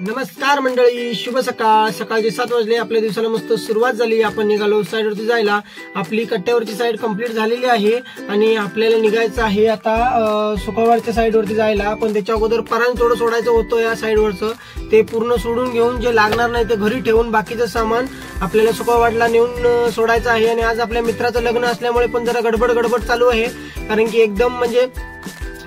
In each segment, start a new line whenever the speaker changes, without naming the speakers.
नमस्कार मंडळी, शुभ सकाळ. सकाळचे 7 वाजले. आपल्या दिवसाला मस्त सुरुवात झाली. आपण निघालो साईडवरती जायला. आपली कट्ट्यावरची साईड कंप्लीट झालेली आहे आणि आपल्याला निघायचं आहे आता सुकावाडच्या साईडवरती जायला. पण त्याच्या अगोदर परांज थोडं सोडायचं होतं या साईडवरचं. ते पूर्ण सोडून घेऊन जे लागणार नाही ते घरी ठेवून बाकीचं सामान आपल्याला सुकावाडला नेऊन सोडायचं आहे. आणि आज आपल्या मित्राचं लग्न असल्यामुळे पण जरा गडबड चालू आहे, कारण की एकदम म्हणजे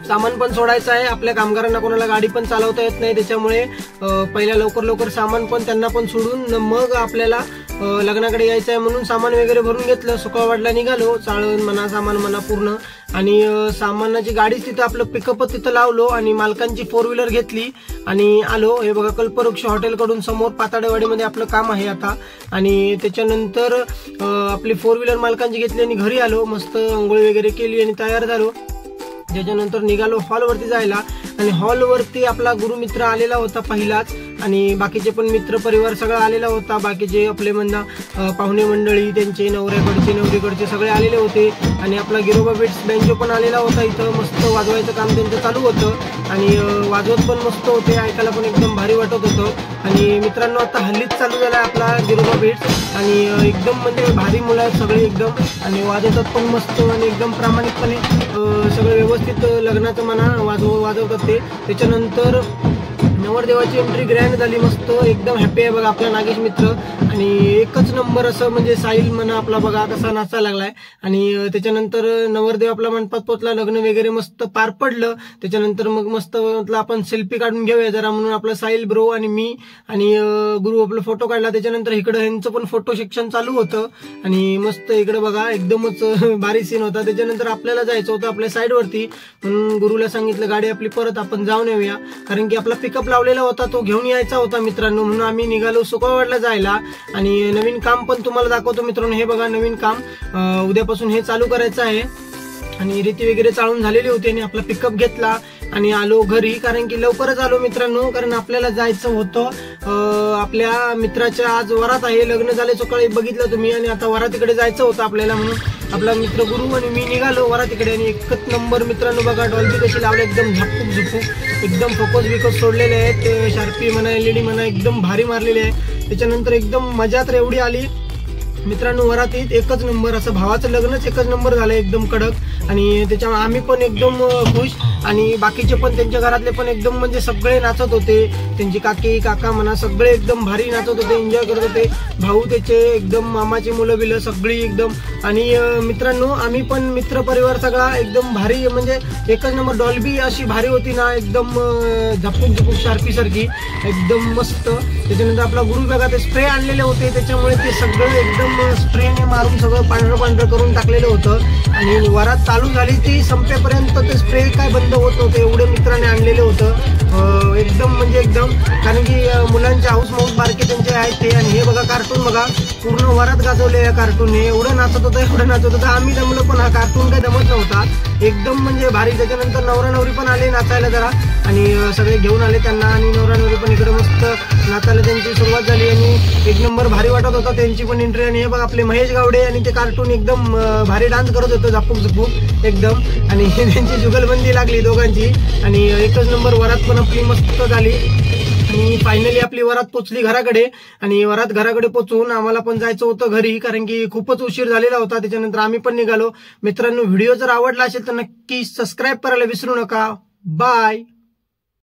सामान पण सोडायचं आहे. आपल्या कामगारांना कोणाला गाडी पण चालवता येत नाही, त्याच्यामुळे पहिल्या लवकर सामान पण त्यांना पण सोडून मग आपल्याला लग्नाकडे यायचं आहे. म्हणून सामान वगैरे भरून घेतलं. सुकावाडला निघालो. चाळण म्हणा, सामान म्हणा पूर्ण. आणि सामानाची गाडीच तिथं, आपलं पिकअप तिथं लावलो आणि मालकांची 4 व्हीलर घेतली आणि आलो. हे बघा, कल्पवृक्ष हॉटेलकडून समोर पाताडेवाडीमध्ये आपलं काम आहे आता. आणि त्याच्यानंतर आपली 4 व्हीलर मालकांची घेतली आणि घरी आलो. मस्त अंघोळ वगैरे केली आणि तयार झालो. त्याच्यानंतर निघालो हॉलवरती जायला. आणि हॉलवरती आपला गुरुमित्र आलेला होता पहिलाच, आणि बाकीचे पण मित्र परिवार सगळा आलेला होता. बाकीचे आपले म्हणा पाहुणे मंडळी, त्यांचे नवरीकडचे सगळे आलेले होते. आणि आपला गिरोबा बेट्स बँजो पण आलेला होता. इथं मस्त वाजवायचं काम त्यांचं चालू होतं आणि वाजवत पण मस्त होते. ऐकायला पण एकदम भारी वाटत होतं. आणि मित्रांनो, आता हल्लीच चालू झाला आपला गिरोबा बेट्स आणि एकदम म्हणजे भारी मुलं आहेत सगळे एकदम, आणि वाजवतात पण मस्त आणि एकदम प्रामाणिकपणे सगळं व्यवस्थित लग्नाचं म्हणा वाजवतात ते. त्याच्यानंतर नवरदेवाची एंट्री ग्रँड झाली. मस्त एकदम हॅपी आहे बघा आपला नागेश मित्र. आणि एकच नंबर असं म्हणजे साहिल म्हणा आपला बघा कसा नाचायला लागलाय. आणि त्याच्यानंतर नवरदेव आपला मंडपात पोचला. लग्न वगैरे मस्त पार पडलं. त्याच्यानंतर मग मस्त म्हटलं आपण सेल्फी काढून घेऊया जरा, म्हणून आपला साहिल ब्रो आणि मी आणि गुरु आपला फोटो काढला. त्याच्यानंतर इकडं ह्यांचं पण फोटो सेक्शन चालू होतं आणि मस्त इकडे बघा एकदमच भारी सीन होता. त्याच्यानंतर आपल्याला जायचं होतं आपल्या साईडवरती, म्हणून गुरुला सांगितलं गाडी आपली परत आपण जाऊन येऊया, कारण की आपला पिकअप लावलेला होता तो घेऊन यायचा होता मित्रांनो. म्हणून आम्ही निघालो सुकावाडला जायला. आणि नवीन काम पण तुम्हाला दाखवतो मित्रांनो. हे बघा नवीन काम, उद्यापासून हे चालू करायचं आहे. आणि रीती वगैरे चालून झालेली होती आणि आपला पिकअप घेतला आणि आलो घरी, कारण की लवकरच आलो मित्रांनो, कारण आपल्याला जायचं होतं आपल्या मित्राच्या आज वरात आहे. लग्न झाले सकाळी बघितलं तुम्ही, आणि आता वरातीकडे जायचं होतं आपल्याला. म्हणून आपला मित्र गुरु आणि मी निघालो वरातीकडे. आणि एकच नंबर मित्रांनो बघा, डॉल्बी कशी लावली, एकदम झुपूक एकदम फोकस बिकस सोडलेले आहेत. शार्पी म्हणा, LED म्हणा, एकदम भारी मारलेले आहे. त्याच्यानंतर एकदम मजा तर एवढी आली मित्रांनो वरातीत, एकच नंबर. असं भावाचं लग्नच एकच नंबर झालं एकदम कडक. आणि त्याच्यामुळे आम्ही पण एकदम खुश आणि बाकीचे पण त्यांच्या घरातले पण एकदम म्हणजे सगळे नाचत होते. त्यांची काकी काका म्हणा सगळे एकदम भारी नाचत होते, एन्जॉय करत होते. भाऊ त्याचे एकदम मामाची मुलं बिलं सगळी एकदम. आणि मित्रांनो आम्ही पण मित्र परिवार सगळा एकदम भारी, म्हणजे एकच नंबर. डॉल्बी अशी भारी होती ना, एकदम झपूक शार्पी सारखी एकदम मस्त. त्याच्यानंतर आपला गुरु बघा ते स्प्रे आणलेले होते, त्याच्यामुळे ते सगळं एकदम स्प्रेने मारून सगळं पांढरं करून टाकलेलं होतं. आणि वरात चालू झाली ती संपेपर्यंत ते स्प्रे काय बंद होत नव्हते, एवढे मित्राने आणलेले होतं एकदम म्हणजे एकदम. कारण की मुलांचे हाऊस माऊस बारके त्यांचे आहेत ते. आणि हे बघा कार्टून बघा, पूर्ण वरात गाजवले या कार्टूनने. एवढं नाचत होतं आम्ही जमलो, पण हा कार्टून काही जमत नव्हता एकदम म्हणजे भारी. त्याच्यानंतर नवरा नवरी पण आले नाचायला जरा, आणि सगळे घेऊन आले त्यांना. आणि नवरा नवरी पण इकडे मस्त नाचायला त्यांची सुरुवात झाली आणि एक नंबर भारी वाटत होता त्यांची पण एंट्री. आणि हे बघा आपले महेश गावडे आणि ते कार्टून एकदम भारी डान्स करत होतं झपूक एकदम. आणि त्यांची जुगलबंदी लागली दोघांची. आणि एकच नंबर वरात पण आपली मस्त झाली. आणि फायनली आपली वरात पोचली घराकडे. आणि वरात घराकडे पोचून आम्हाला पण जायचं होतं घरी, कारण की खूपच उशीर झालेला होता. त्याच्यानंतर आम्ही पण निघालो. मित्रांनो, व्हिडिओ जर आवडला असेल तर नक्की सबस्क्राईब करायला विसरू नका. बाय.